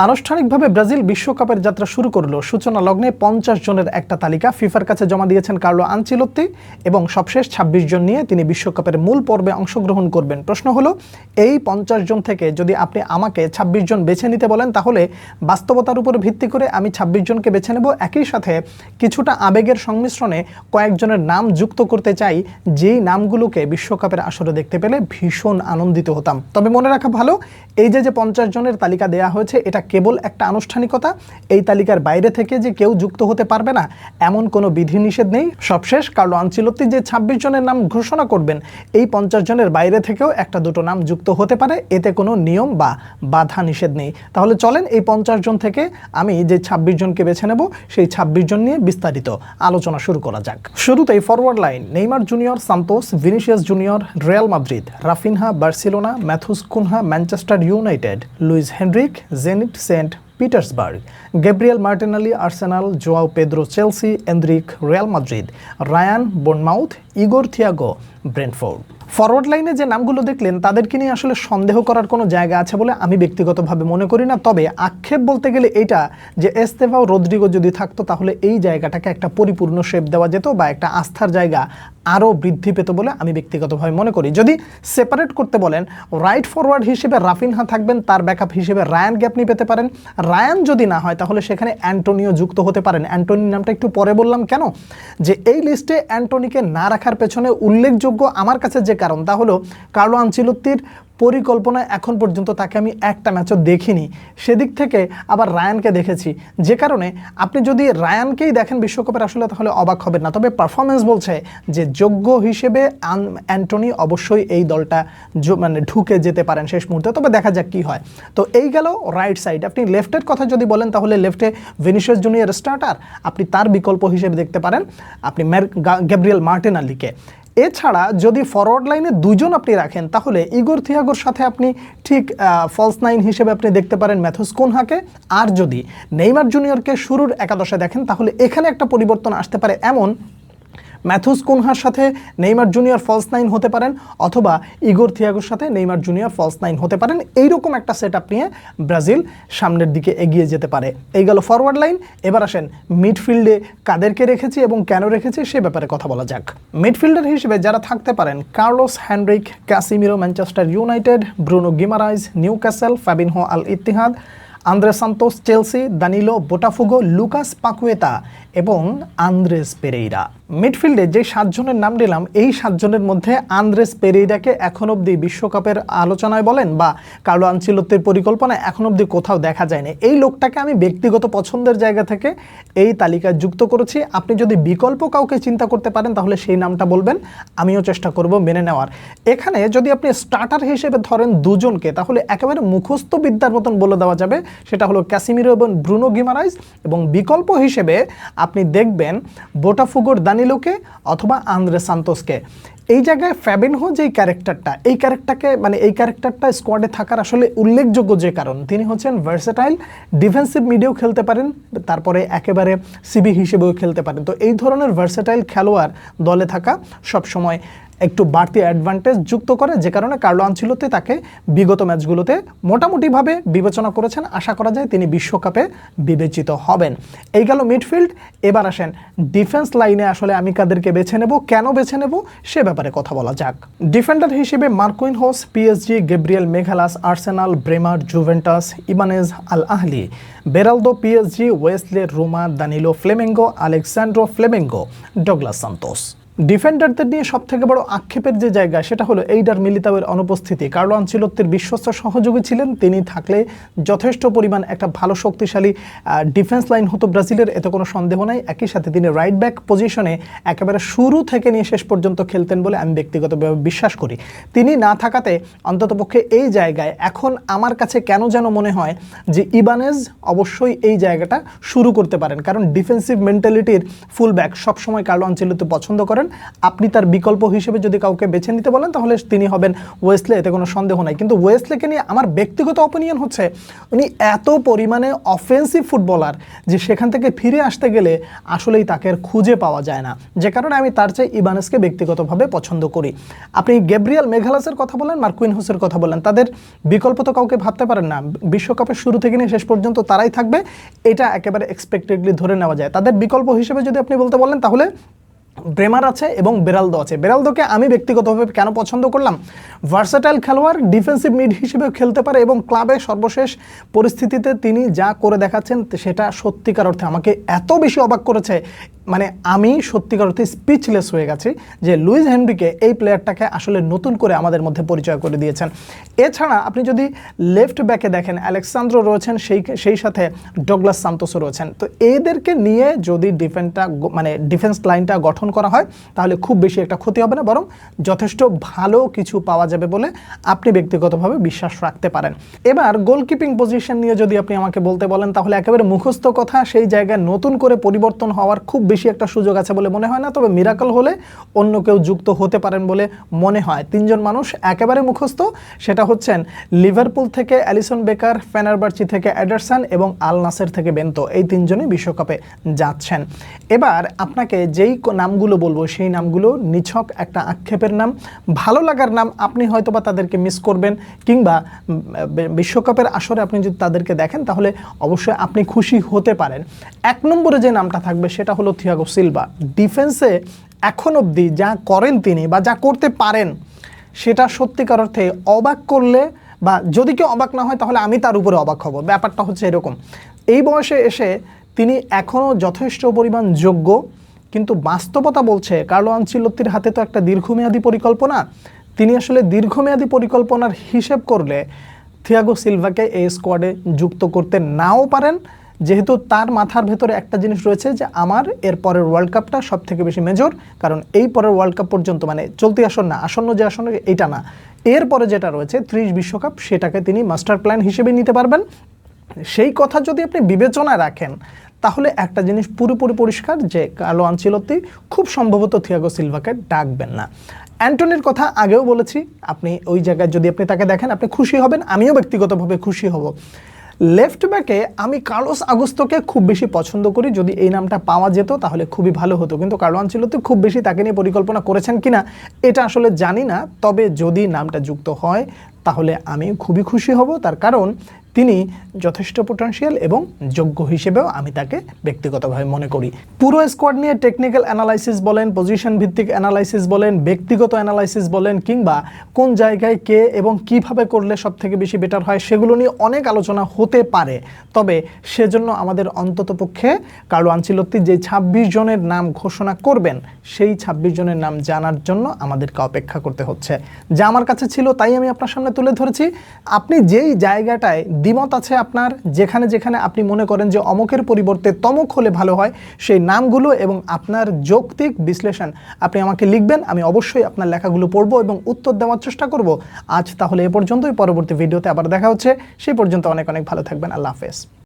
আনুষ্ঠানিকভাবে ব্রাজিল বিশ্বকাপের যাত্রা শুরু করলো। সূচনা লগ্নে 50 জনের একটা তালিকা ফিফার কাছে জমা দিয়েছেন কার্লো আনচেলত্তি এবং সবশেষ 26 জন নিয়ে তিনি বিশ্বকাপের মূল পর্বে অংশগ্রহণ করবেন। প্রশ্ন হলো, এই 50 জন থেকে যদি আপনি আমাকে 26 জন বেছে নিতে বলেন, তাহলে বাস্তবতার উপর ভিত্তি করে আমি 26 জনকে বেছে নেব। একই সাথে কিছুটা আবেগের সংমিশ্রণে কয়েকজনের নাম যুক্ত করতে চাই, যেই নামগুলোকে বিশ্বকাপের আসরে দেখতে পেলে ভীষণ আনন্দিত হতাম। তবে মনে রাখা ভালো, এই যে 50 জনের তালিকা দেয়া হয়েছে, এটা কেবল একটা আনুষ্ঠানিকতা। এই তালিকার বাইরে থেকে যে কেউ যুক্ত হতে পারবে না এমন কোনো বিধিনিষেধ নেই। সবশেষ কার্লো আনচেলত্তি যে 26 জনের নাম ঘোষণা করবেন, এই 50 জনের বাইরে থেকেও একটা দুটো নাম যুক্ত হতে পারে, এতে কোনো নিয়ম বা বাধা নিষেধ নেই। তাহলে চলেন এই 50 জন থেকে আমি যে 26 জনকে বেছে নেব, সেই 26 জন নিয়ে বিস্তারিত আলোচনা শুরু করা যাক। শুরুতেই forward line: Neymar junior Santos, Vinicius junior Real Madrid, Raphinha Barcelona, Matheus Cunha Manchester United, Luiz Henrique Zenit Saint Petersburg, Gabriel Martinelli Arsenal, João Pedro Chelsea, Endrick Real Madrid, Rayan Bournemouth, Igor Thiago Brentford. Forward লাইনে যে নামগুলো দেখলেন, তাদেরকে নিয়ে আসলে সন্দেহ করার কোনো জায়গা আছে বলে আমি ব্যক্তিগতভাবে মনে করি না। তবে আক্ষেপ বলতে গেলে এইটা যে এস্তেভাও রদ্রিগো যদি থাকতো, তাহলে এই জায়গাটাকে একটা পরিপূর্ণ শেপ দেওয়া যেত বা একটা আস্থার জায়গা আরও বৃদ্ধি পেত বলে আমি ব্যক্তিগতভাবে মনে করি। যদি সেপারেট করতে বলেন, রাইট ফরওয়ার্ড হিসেবে রাফিনহা থাকবেন, তার ব্যাকআপ হিসেবে রায়ানকে আপনি পেতে পারেন। রায়ান যদি না হয়, তাহলে সেখানে অ্যান্টোনিও যুক্ত হতে পারেন। অ্যান্টোনির নামটা একটু পরে বললাম কেন, যে এই লিস্টে অ্যান্টোনিকে না রাখার পেছনে উল্লেখযোগ্য আমার কাছে যে কারণ, তা হলো কার্লো আনচেলত্তির পরিকল্পনায় এখন পর্যন্ত তাকে আমি একটা ম্যাচও দেখিনি। সেদিক থেকে আবার রায়ানকে দেখেছি, যে কারণে আপনি যদি রায়ানকেই দেখেন বিশ্বকাপের আসলে, তাহলে অবাক হবেন না। তবে পারফরমেন্স বলছে যে যোগ্য হিসেবে অ্যান্টোনি অবশ্যই এই দলটা মানে ঢুকে যেতে পারেন শেষ মুহূর্তে। তবে দেখা যাক কি হয়। তো এই গেল রাইট সাইড। আপনি লেফটের কথা যদি বলেন, তাহলে লেফটে ভিনিসিয়াস জুনিয়র স্টার্টার, আপনি তার বিকল্প হিসেবে দেখতে পারেন আপনি গ্যাব্রিয়েল মার্টিনেলিকে। এছাড়া যদি ফরওয়ার্ড লাইনে দুজন আপনি রাখেন, তাহলে ইগোর থিয়াগোর সাথে আপনি ঠিক ফলস নাইন হিসেবে আপনি দেখতে পারেন ম্যাথুস কুনহাকে। আর যদি নেইমার জুনিয়রকে শুরুর একাদশে দেখেন, তাহলে এখানে একটা পরিবর্তন আসতে পারে এমন, ম্যাথুস কুনহার সাথে নেইমার জুনিয়র ফলস নাইন হতে পারেন, অথবা ইগোর থিয়াগোর সাথে নেইমার জুনিয়র ফলস নাইন হতে পারেন। এইরকম একটা সেট আপ নিয়ে ব্রাজিল সামনের দিকে এগিয়ে যেতে পারে। এই গেল ফরওয়ার্ড লাইন। এবার আসেন মিডফিল্ডে কাদেরকে রেখেছি এবং কেন রেখেছি সে ব্যাপারে কথা বলা যাক। মিডফিল্ডার হিসেবে যারা থাকতে পারেন: Carlos Henrique Casemiro Manchester United, Bruno Guimaraes Newcastle, Fabinho Al Ittihad, Andrey Santos Chelsea, Danilo Botafogo, Lucas Paqueta এবং আন্দ্রেস পেরেইরা। মিডফিল্ডে যে 7 জনের নাম নিলাম, এই 7 জনের মধ্যে আন্দ্রেস পেরেইরাকে এখন অবধি বিশ্বকাপের আলোচনায় বলেন বা কার্লো আনচেলত্তির পরিকল্পনায় এখন অবধি কোথাও দেখা যায়নি। এই লোকটাকে আমি ব্যক্তিগত পছন্দের জায়গা থেকে এই তালিকায় যুক্ত করেছি। আপনি যদি বিকল্প কাউকে চিন্তা করতে পারেন, তাহলে সেই নামটা বলবেন, আমিও চেষ্টা করব মেনে নেওয়ার। এখানে যদি আপনি স্টার্টার হিসেবে ধরেন দুজনকে, তাহলে একেবারে মুখস্থ বিদ্যার মতন বলে দেওয়া যাবে, সেটা হলো ক্যাসিমিরো এবং ব্রুনো গিমারাইজ। এবং বিকল্প হিসেবে আপনি দেখবেন বোটাফোগোর দানিলোকে অথবা আন্দ্রে সান্তোসকে। এই জায়গায় ফ্যাবিনহো যেই ক্যারেক্টারটা, এই ক্যারেক্টারটা স্কোয়াডে থাকার আসলে উল্লেখযোগ্য যে কারণ, তিনি হচ্ছেন ভার্সেটাইল, ডিফেন্সিভ মিডেও খেলতে পারেন, তারপরে একেবারে সিবি হিসেবেও খেলতে পারেন। তো এই ধরনের ভার্সেটাইল খেলোয়াড় দলে থাকা সবসময় একটু বাড়তি অ্যাডভান্টেজ যুক্ত করে, যে কারণে কার্লো আনচেলত্তি তাকে বিগত ম্যাচগুলোতে মোটামুটিভাবে বিবেচনা করেছেন। আশা করা যায় তিনি বিশ্বকাপে বিবেচিত হবেন। এই গেল মিডফিল্ড। এবার আসেন ডিফেন্স লাইনে আসলে আমি কাদেরকে বেছে নেব, কেন বেছে নেব সে ব্যাপারে কথা বলা যাক। ডিফেন্ডার হিসেবে Marquinhos PSG, Gabriel Magalhaes Arsenal, Bremer Juventus, Ibanez Al Ahli, Beraldo PSG, Wesley Roma, Danilo Flamengo, Alexsandro Flamengo, Douglas Santos. ডিফেন্ডারদের নিয়ে সবথেকে বড় আক্ষেপের যে জায়গা, সেটা হলো এইডার মিলিতাওয়ের অনুপস্থিতি। কার্লো আনচেলত্তির বিশ্বস্ত সহযোগী ছিলেন, তিনি থাকলে যথেষ্ট পরিমাণ একটা ভালো শক্তিশালী ডিফেন্স লাইন হতো ব্রাজিলের, এতে কোনো সন্দেহ নাই। একই সাথে তিনি রাইট ব্যাক পজিশনে একেবারে শুরু থেকে নিয়ে শেষ পর্যন্ত খেলতেন বলে আমি ব্যক্তিগতভাবে বিশ্বাস করি। তিনি না থাকাতে অন্ততপক্ষে এই জায়গায় এখন আমার কাছে কেন যেন মনে হয় যে ইবানেজ অবশ্যই এই জায়গাটা শুরু করতে পারেন, কারণ ডিফেন্সিভ মেন্টালিটির ফুল ব্যাক সবসময় কার্লো আনচেলত্তি পছন্দ করেন। করেন। আপনি তার বিকল্প হিসেবে যদি কাউকে বেছে নিতে বলেন তাহলে তিনি হবেন ওয়েসলে, এতে কোনো সন্দেহ নাই। কিন্তু ওয়েসলেকে নিয়ে আমার ব্যক্তিগত অপিনিয়ন হচ্ছে উনি এত পরিমাণে অফেন্সিভ ফুটবলার যে সেখান থেকে ফিরে আসতে গেলে আসলেই তাকে আর খুঁজে পাওয়া যায় না, যে কারণে আমি তার চেয়ে ইবানেসকে ব্যক্তিগতভাবে পছন্দ করি। আপনি গ্যাব্রিয়েল মেঘালাসের কথা বলেন, মার্কুইনহোসের কথা বলেন, তাদের বিকল্প তো কাউকে ভাবতে পারেন না। বিশ্বকাপের শুরু থেকে নিয়ে শেষ পর্যন্ত তারাই থাকবে, এটা একেবারে এক্সপেক্টেডলি ধরে নেওয়া যায়। তাদের বিকল্প হিসেবে যদি আপনি বলতে বলেন তাহলে ব্রেমার আছে এবং বেরালদো আছে। বেরালদোকে আমি ব্যক্তিগতভাবে কেন পছন্দ করলাম, ভার্সাটাইল খেলোয়াড়, ডিফেন্সিভ মিড হিসেবেও খেলতে পারে এবং ক্লাবে সর্বশেষ পরিস্থিতিতে তিনি যা করে দেখাচ্ছেন সেটা সত্যিকার অর্থে আমাকে এত বেশি অবাক করেছে, মানে আমি সত্যিকার অর্থে স্পিচলেস হয়ে গেছি যে লুইস হেনরিকে এই প্লেয়ারটাকে আসলে নতুন করে আমাদের মধ্যে পরিচয় করে দিয়েছেন। এছাড়া আপনি যদি লেফট ব্যাকে দেখেন আলেক্সান্দ্রো রয়েছেন, সেই সাথে ডগলাস সান্তোসও রয়েছেন। তো এদেরকে নিয়ে যদি ডিফেন্স লাইনটা গঠন করা হয় তাহলে খুব বেশি একটা ক্ষতি হবে না, বরং যথেষ্ট ভালো কিছু পাওয়া যাবে বলে আপনি ব্যক্তিগতভাবে বিশ্বাস রাখতে পারেন। এবার গোলকিপিং পজিশন নিয়ে যদি আপনি আমাকে বলতে বলেন তাহলে একেবারে মুখস্থ কথা, সেই জায়গায় নতুন করে পরিবর্তন হওয়ার খুব বেশি একটা সুযোগ আছে বলে মনে হয় না। তবে মিরাকল হলে অন্য কেউ যুক্ত হতে পারেন বলে মনে হয়। তিনজন মানুষ একেবারে মুখস্থ, সেটা হচ্ছেন লিভারপুল থেকে অ্যালিসন বেকার, ফেনারবার্চি থেকে এডারসন এবং আল নাসের থেকে বেন্তো। এই তিনজনই বিশ্বকাপে যাচ্ছেন। এবার আপনাকে যেই নামগুলো বলবো সেই নামগুলো নিছক একটা আক্ষেপের নাম, ভালো লাগার নাম। আপনি হয়তোবা তাদেরকে মিস করবেন, কিংবা বিশ্বকাপের আসরে আপনি যদি তাদেরকে দেখেন তাহলে অবশ্যই আপনি খুশি হতে পারেন। এক নম্বরে যে নামটা থাকবে সেটা হলো থিয়াগো সিলভা। ডিফেন্সে এখন অবধি যা করেন তিনি বা যা করতে পারেন সেটা সত্যিকার অর্থে অবাক করলে, বা যদি কেউ অবাক না হয় তাহলে আমি তার উপরে অবাক হব। ব্যাপারটা হচ্ছে এরকম, এই বয়সে এসে তিনি এখনও যথেষ্ট পরিমাণ যোগ্য, কিন্তু বাস্তবতা বলছে কার্লো আনচেলত্তির হাতে তো একটা দীর্ঘমেয়াদী পরিকল্পনা। তিনি আসলে দীর্ঘমেয়াদী পরিকল্পনার হিসেব করলে থিয়াগো সিলভাকে এই স্কোয়াডে যুক্ত করতে নাও পারেন, যেহেতু তার মাথার ভেতরে একটা জিনিস রয়েছে যে আমার এর পরের ওয়ার্ল্ড কাপটা সব থেকে বেশি মেজর, কারণ এই পরের ওয়ার্ল্ড কাপ পর্যন্ত, মানে চলতি আসন্ন না, আসন্ন যে আসন্ন এইটা না, এরপরে যেটা রয়েছে 30 বিশ্বকাপ, সেটাকে তিনি মাস্টার প্ল্যান হিসেবে নিতে পারবেন। সেই কথা যদি আপনি বিবেচনায় রাখেন তাহলে একটা জিনিস পুরোপুরি পরিষ্কার যে কার্লো আনচেলত্তি খুব সম্ভবত থিয়াগো সিলভাকে ডাকবেন না। অ্যান্টনির কথা আগেও বলেছি, আপনি ওই জায়গায় যদি আপনি তাকে দেখেন আপনি খুশি হবেন, আমিও ব্যক্তিগতভাবে খুশি হব। লেফট ব্যাকে আমি কার্লোস আগুস্তোকে খুব বেশি পছন্দ করি, যদি এই নামটা পাওয়া যেত তাহলে খুবই ভালো হতো, কিন্তু কার্লো আনচেলত্তি খুব বেশি তাকে নিয়ে পরিকল্পনা করেছেন কিনা এটা আসলে জানি না। তবে যদি নামটা যুক্ত হয় তাহলে আমি খুবই খুশি হব, তার কারণ তিনি যথেষ্ট পোটেনশিয়াল এবং যোগ্য হিসেবেও আমি তাকে ব্যক্তিগতভাবে মনে করি। পুরো স্কোয়াড নিয়ে টেকনিক্যাল অ্যানালাইসিস বলেন, পজিশন ভিত্তিক অ্যানালাইসিস বলেন, ব্যক্তিগত অ্যানালাইসিস বলেন, কিংবা কোন জায়গায় কে এবং কিভাবে করলে সবথেকে বেশি বেটার হয় সেগুলো নিয়ে অনেক আলোচনা হতে পারে। তবে সেজন্য আমাদের অন্ততপক্ষে কার্লো আনচেলত্তি যে 26 জনের নাম ঘোষণা করবেন সেই 26 জনের নাম জানার জন্য আমাদেরকে অপেক্ষা করতে হচ্ছে। যা আমার কাছে ছিল তাই আমি আপনার সামনে তুলে ধরেছি। আপনি যেই জায়গাটায় দ্বিমত আছে আপনার, যেখানে যেখানে আপনি মনে করেন যে অমকের পরিবর্তে তমক হলে ভালো হয়, সেই নামগুলো এবং আপনার যৌক্তিক বিশ্লেষণ আপনি আমাকে লিখবেন। আমি অবশ্যই আপনার লেখাগুলো পড়ব এবং উত্তর দেওয়ার চেষ্টা করব। আজ তাহলে এ পর্যন্তই, পরবর্তী ভিডিওতে আবার দেখা হচ্ছে। সেই পর্যন্ত অনেক অনেক ভালো থাকবেন। আল্লাহ হাফেজ।